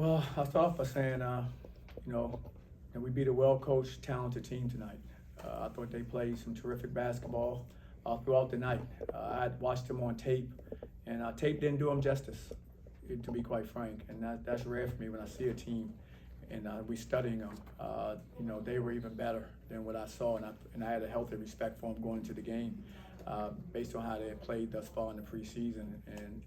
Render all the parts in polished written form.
Well, I'll start off by saying, you know, that we beat a well-coached, talented team tonight. I thought they played some terrific basketball throughout the night. I had watched them on tape, and tape didn't do them justice, to be quite frank. And that's rare for me when I see a team and we studying them. They were even better than what I saw, and I had a healthy respect for them going into the game based on how they had played thus far in the preseason. And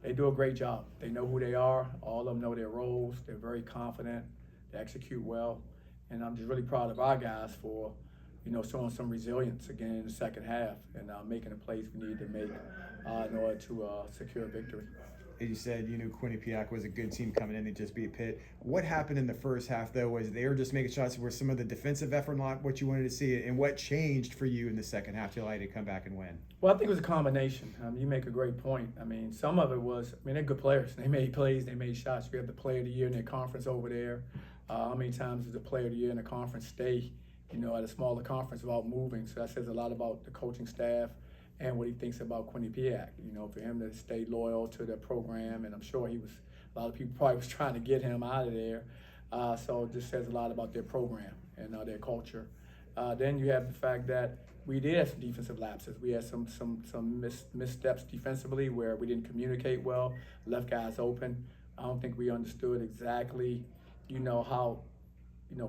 they do a great job. They know who they are. All of them know their roles. They're very confident. They execute well. And I'm just really proud of our guys for, showing some resilience again in the second half and making the plays we need to make in order to secure a victory. As you said, you knew Quinnipiac was a good team coming in to just beat Pitt. What happened in the first half, though, was they were just making shots where some of the defensive effort not what you wanted to see, and what changed for you in the second half to allow you to come back and win? Well, I think it was a combination. You make a great point. Some of it was, they're good players. They made plays, they made shots. We have the player of the year in their conference over there. How many times does the player of the year in the conference stay, at a smaller conference without moving? So that says a lot about the coaching staff and what he thinks about Quinnipiac. For him to stay loyal to the program, and I'm sure a lot of people probably was trying to get him out of there. So it just says a lot about their program and their culture. Then you have the fact that we did have some defensive lapses. We had some missteps defensively where we didn't communicate well, left guys open. I don't think we understood exactly, how,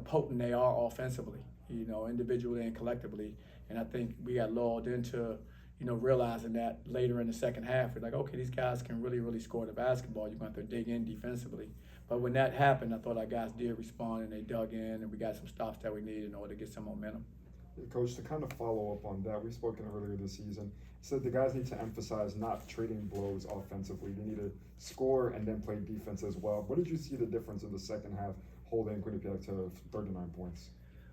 potent they are offensively, individually and collectively. And I think we got lulled into, realizing that later in the second half. We're like, okay, these guys can really, really score the basketball. You're going to have to dig in defensively. But when that happened, I thought our guys did respond and they dug in and we got some stops that we needed in order to get some momentum. Coach, to kind of follow up on that, we spoken earlier this season. You said the guys need to emphasize not trading blows offensively. They need to score and then play defense as well. What did you see the difference in the second half holding Quinnipiac to 39 points?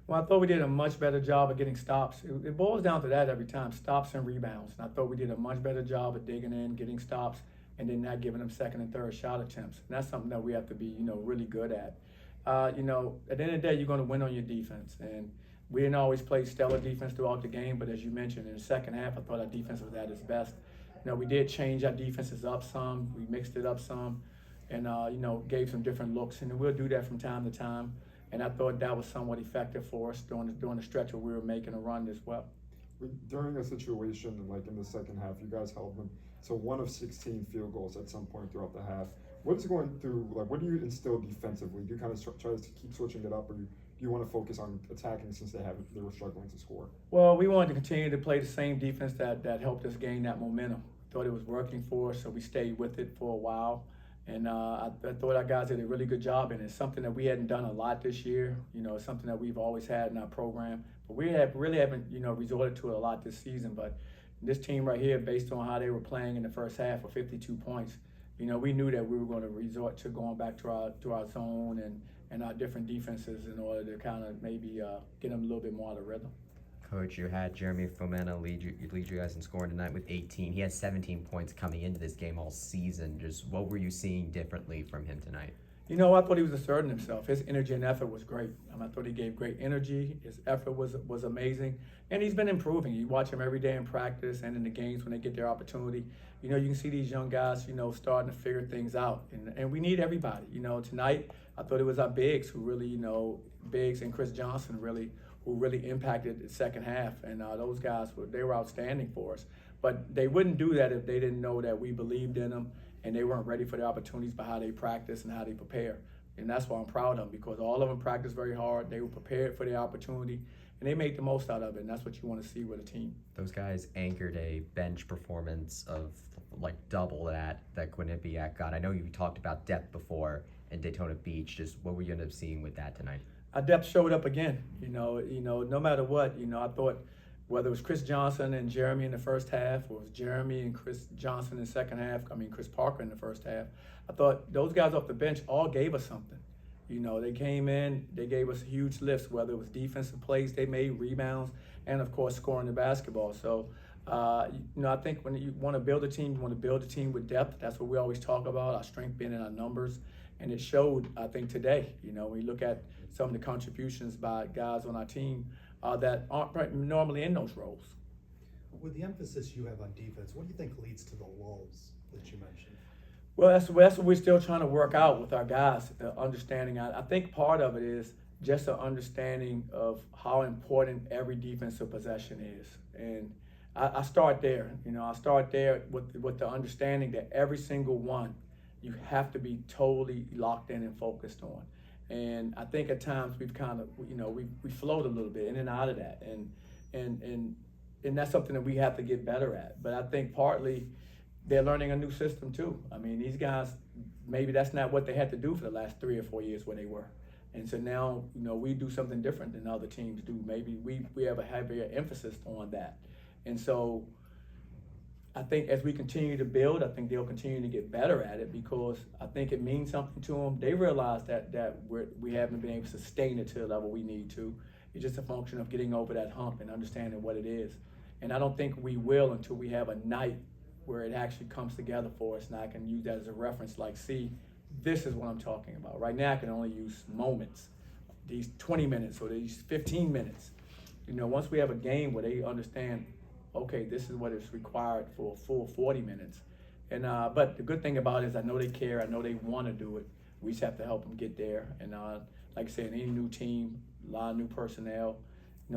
Well, I thought we did a much better job of getting stops. It boils down to that every time, stops and rebounds. And I thought we did a much better job of digging in, getting stops, and then not giving them second and third shot attempts. And that's something that we have to be, really good at. At the end of the day, you're going to win on your defense. And we didn't always play stellar defense throughout the game, but as you mentioned, in the second half, I thought our defense was at its best. We did change our defenses up some. We mixed it up some and, gave some different looks. And we'll do that from time to time. And I thought that was somewhat effective for us during the stretch where we were making a run as well. During a situation like in the second half, you guys held them to 1 of 16 field goals at some point throughout the half. What's going through, what do you instill defensively? Do you kind of try to keep switching it up, or do you want to focus on attacking since they were struggling to score? Well, we wanted to continue to play the same defense that helped us gain that momentum. Thought it was working for us, so we stayed with it for a while. And I thought our guys did a really good job, and it's something that we hadn't done a lot this year. It's something that we've always had in our program, but we really haven't, resorted to it a lot this season. But this team right here, based on how they were playing in the first half with 52 points, we knew that we were going to resort to going back to our zone and our different defenses in order to kind of maybe get them a little bit more out of rhythm. Coach, you had Jeremy Fomena lead you guys in scoring tonight with 18. He had 17 points coming into this game all season. Just what were you seeing differently from him tonight? I thought he was asserting himself. His energy and effort was great. I thought he gave great energy. His effort was amazing. And he's been improving. You watch him every day in practice and in the games when they get their opportunity. You can see these young guys, starting to figure things out. And we need everybody. Tonight, I thought it was our bigs who really, Biggs and Chris Johnson who really impacted the second half. And those guys, they were outstanding for us. But they wouldn't do that if they didn't know that we believed in them and they weren't ready for the opportunities by how they practice and how they prepare. And that's why I'm proud of them, because all of them practiced very hard. They were prepared for the opportunity, and they made the most out of it, and that's what you want to see with a team. Those guys anchored a bench performance of double that Quinnipiac got. I know you talked about depth before in Daytona Beach. Just what were you end up seeing with that tonight? Our depth showed up again. No matter what, I thought whether it was Chris Johnson and Jeremy in the first half, or it was Jeremy and Chris Johnson in the second half, Chris Parker in the first half, I thought those guys off the bench all gave us something. They came in, they gave us huge lifts, whether it was defensive plays they made, rebounds, and of course scoring the basketball. So, I think when you want to build a team, you want to build a team with depth. That's what we always talk about, our strength being in our numbers. And it showed, I think, today. When you look at some of the contributions by guys on our team that aren't normally in those roles. With the emphasis you have on defense, what do you think leads to the lulls that you mentioned? Well, that's what we're still trying to work out with our guys, understanding. I think part of it is just an understanding of how important every defensive possession is. And I start there. I start there with the understanding that every single one you have to be totally locked in and focused on. And I think at times we've kind of, we float a little bit in and out of that. And that's something that we have to get better at. But I think partly they're learning a new system too. I mean, these guys, maybe that's not what they had to do for the last 3 or 4 years where they were. And so now, we do something different than other teams do. Maybe we have a heavier emphasis on that. And so I think as we continue to build, I think they'll continue to get better at it because I think it means something to them. They realize that we haven't been able to sustain it to the level we need to. It's just a function of getting over that hump and understanding what it is. And I don't think we will until we have a night where it actually comes together for us. And I can use that as a reference, like, see, this is what I'm talking about. Right now I can only use moments, these 20 minutes or these 15 minutes. Once we have a game where they understand, okay, this is what is required for a full 40 minutes. And but the good thing about it is I know they care, I know they want to do it. We just have to help them get there. And like I said, any new team, a lot of new personnel,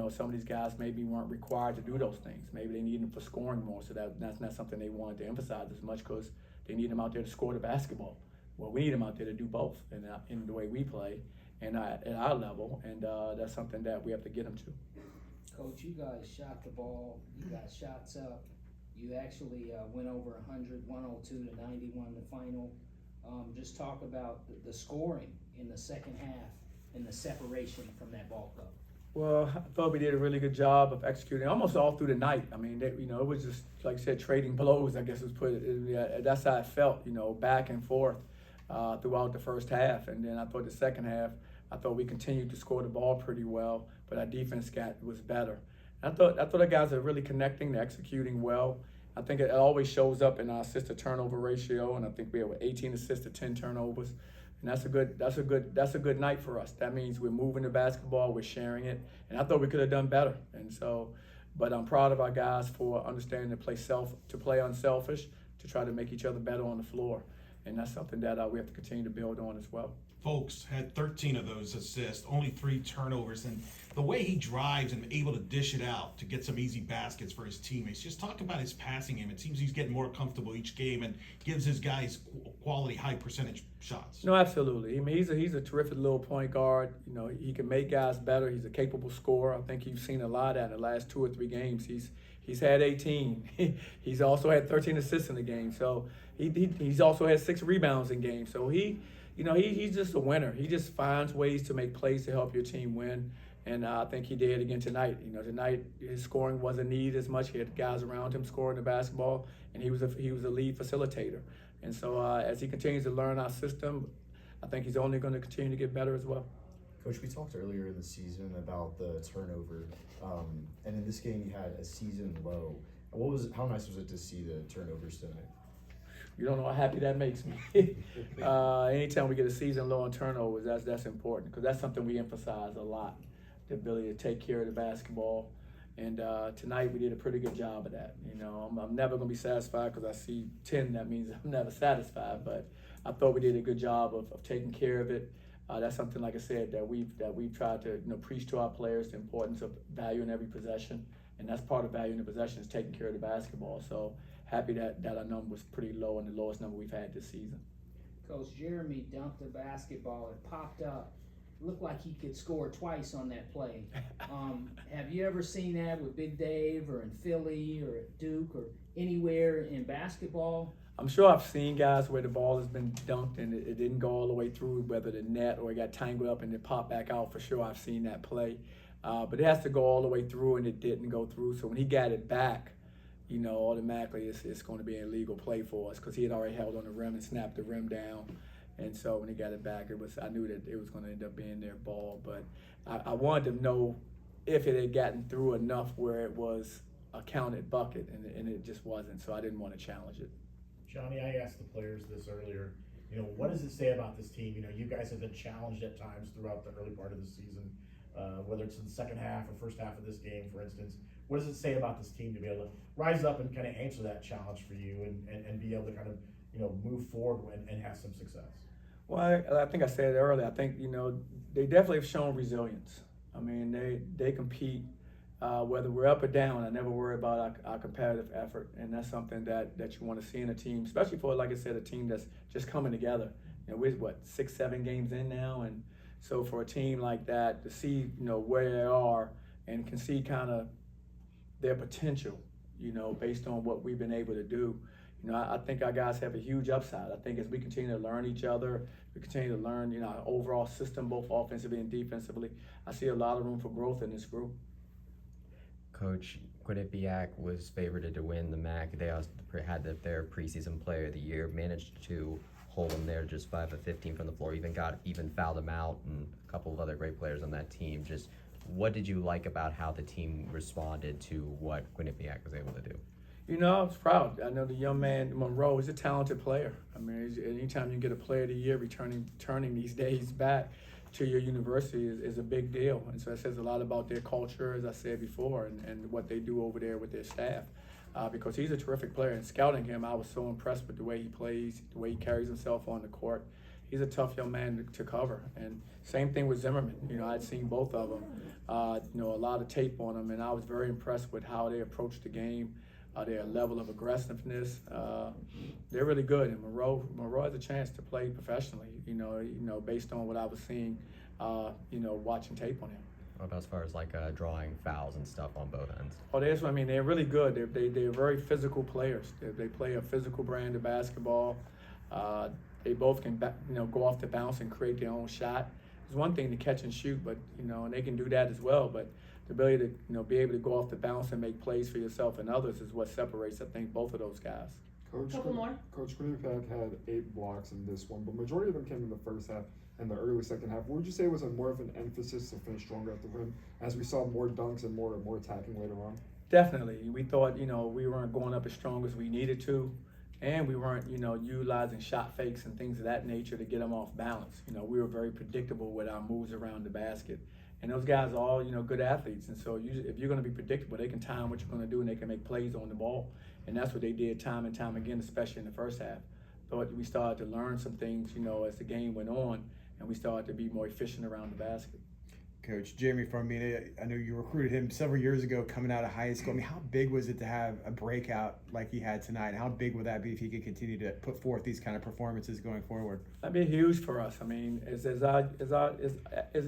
some of these guys maybe weren't required to do those things. Maybe they need them for scoring more, so that's not something they wanted to emphasize as much because they need them out there to score the basketball. Well, we need them out there to do both in the way we play and at our level, and that's something that we have to get them to. Coach, you guys shot the ball, you got shots up, you actually went over 100, 102 to 91 the final. Just talk about the scoring in the second half and the separation from that ball club. Well, I thought we did a really good job of executing almost all through the night. I mean, it was just, like I said, trading blows, I guess was put it. That's how it felt, back and forth throughout the first half. And then I thought the second half, I thought we continued to score the ball pretty well, but our defense was better. And I thought the guys are really connecting, they're executing well. I think it always shows up in our assist to turnover ratio, and I think we have 18 assists to 10 turnovers. And that's a good night for us. That means we're moving the basketball, we're sharing it, and I thought we could have done better. And so, but I'm proud of our guys for understanding to play unselfish, to try to make each other better on the floor, and that's something that we have to continue to build on as well. Folks had 13 of those assists, only 3 turnovers, and the way he drives and able to dish it out to get some easy baskets for his teammates. Just talk about his passing game. It seems he's getting more comfortable each game and gives his guys quality, high percentage shots. No, absolutely. I mean, he's a terrific little point guard. He can make guys better. He's a capable scorer. I think you've seen a lot of that in the last 2 or 3 games. He's had 18. He's also had 13 assists in the game. So he's also had 6 rebounds in games. So he's just a winner. He just finds ways to make plays to help your team win. And I think he did again tonight. Tonight his scoring wasn't needed as much. He had guys around him scoring the basketball, and he was a lead facilitator. And so as he continues to learn our system, I think he's only going to continue to get better as well. Coach, we talked earlier in the season about the turnover, and in this game you had a season low. How nice was it to see the turnovers tonight? You don't know how happy that makes me. Anytime we get a season low on turnovers, that's important because that's something we emphasize a lot, the ability to take care of the basketball. And tonight we did a pretty good job of that. I'm never going to be satisfied because I see 10. That means I'm never satisfied. But I thought we did a good job of taking care of it. That's something, like I said, that we've tried to preach to our players the importance of valuing every possession, and that's part of valuing the possession is taking care of the basketball. So happy that our number was pretty low and the lowest number we've had this season. Coach, Jeremy dunked the basketball. It popped up. Looked like he could score twice on that play. Have you ever seen that with Big Dave or in Philly or at Duke or anywhere in basketball? I'm sure I've seen guys where the ball has been dunked and it didn't go all the way through, whether the net or it got tangled up and it popped back out. For sure, I've seen that play. But it has to go all the way through, and it didn't go through. So when he got it back, automatically it's going to be an illegal play for us because he had already held on the rim and snapped the rim down. And so when he got it back, I knew that it was going to end up being their ball. But I wanted to know if it had gotten through enough where it was a counted bucket, and it just wasn't. So I didn't want to challenge it. Johnny, I asked the players this earlier. What does it say about this team? You guys have been challenged at times throughout the early part of the season, whether it's in the second half or first half of this game, for instance. What does it say about this team to be able to rise up and kind of answer that challenge for you and be able to kind of move forward and have some success? Well, I think I said it earlier. I think they definitely have shown resilience. I mean, they compete whether we're up or down. I never worry about our competitive effort, and that's something that you want to see in a team, especially for, like I said, a team that's just coming together. We're 6-7 games in now, and so for a team like that to see where they are and can see kind of their potential, based on what we've been able to do. I think our guys have a huge upside. I think as we continue to learn each other, we continue to learn, our overall system, both offensively and defensively, I see a lot of room for growth in this group. Coach, Quinnipiac was favored to win the MAC. They also had their preseason player of the year, managed to hold them there just 5 of 15 from the floor, even fouled them out, and a couple of other great players on that team. Just what did you like about how the team responded to what Quinnipiac was able to do? I was proud. I know the young man, Monroe, is a talented player. I mean, anytime you get a player of the year returning these days back to your university is a big deal. And so it says a lot about their culture, as I said before, and what they do over there with their staff. Because he's a terrific player. And scouting him, I was so impressed with the way he plays, the way he carries himself on the court. He's a tough young man to cover. And same thing with Zimmerman. I'd seen both of them. A lot of tape on them, and I was very impressed with how they approached the game. Their level of aggressiveness, they're really good. And Monroe has a chance to play professionally. Based on what I was seeing, watching tape on him. What about as far as drawing fouls and stuff on both ends? Oh, they're really good. They're very physical players. They play a physical brand of basketball. They both can go off the bounce and create their own shot. It's one thing to catch and shoot, but and they can do that as well. But the ability to be able to go off the bounce and make plays for yourself and others is what separates, I think, both of those guys. Coach Quinnipiac had 8 blocks in this one, but majority of them came in the first half and the early second half. Would you say it was more of an emphasis to finish stronger at the rim, as we saw more dunks and more attacking later on? Definitely. We thought, we weren't going up as strong as we needed to, and we weren't, utilizing shot fakes and things of that nature to get them off balance. We were very predictable with our moves around the basket. And those guys are all, good athletes. And so if you're going to be predictable, they can time what you're going to do and they can make plays on the ball. And that's what they did time and time again, especially in the first half. But we started to learn some things, as the game went on, and we started to be more efficient around the basket. Coach Jeremy Farmina, I know you recruited him several years ago coming out of high school. I mean, how big was it to have a breakout like he had tonight? How big would that be if he could continue to put forth these kind of performances going forward? That'd be huge for us. I mean, as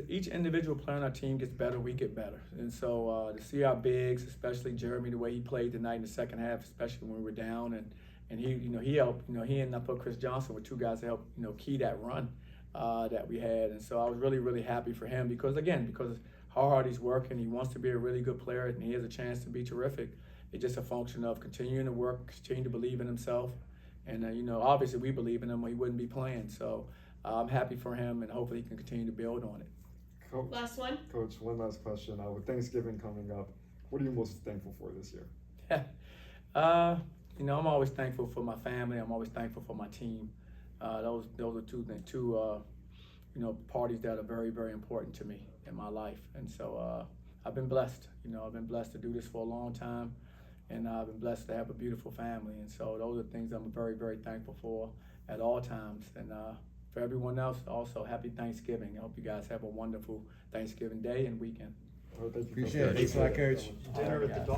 each individual player on our team gets better, we get better. And so to see our bigs, especially Jeremy, the way he played tonight in the second half, especially when we were down, and he helped. He and I thought Chris Johnson were 2 guys that helped key that run that we had. And so I was really, really happy for him because how hard he's working, he wants to be a really good player, and he has a chance to be terrific. It's just a function of continuing to work, continuing to believe in himself. And, obviously we believe in him or he wouldn't be playing. So I'm happy for him, and hopefully he can continue to build on it. Coach, last one. Coach, one last question. With Thanksgiving coming up, what are you most thankful for this year? I'm always thankful for my family. I'm always thankful for my team. Those are two parties that are very, very important to me in my life. And so I've been blessed. I've been blessed to do this for a long time, and I've been blessed to have a beautiful family. And so those are things I'm very, very thankful for at all times. And for everyone else, also, happy Thanksgiving. I hope you guys have a wonderful Thanksgiving day and weekend. Thank you, Appreciate it. Thanks a lot, Coach. Dinner at the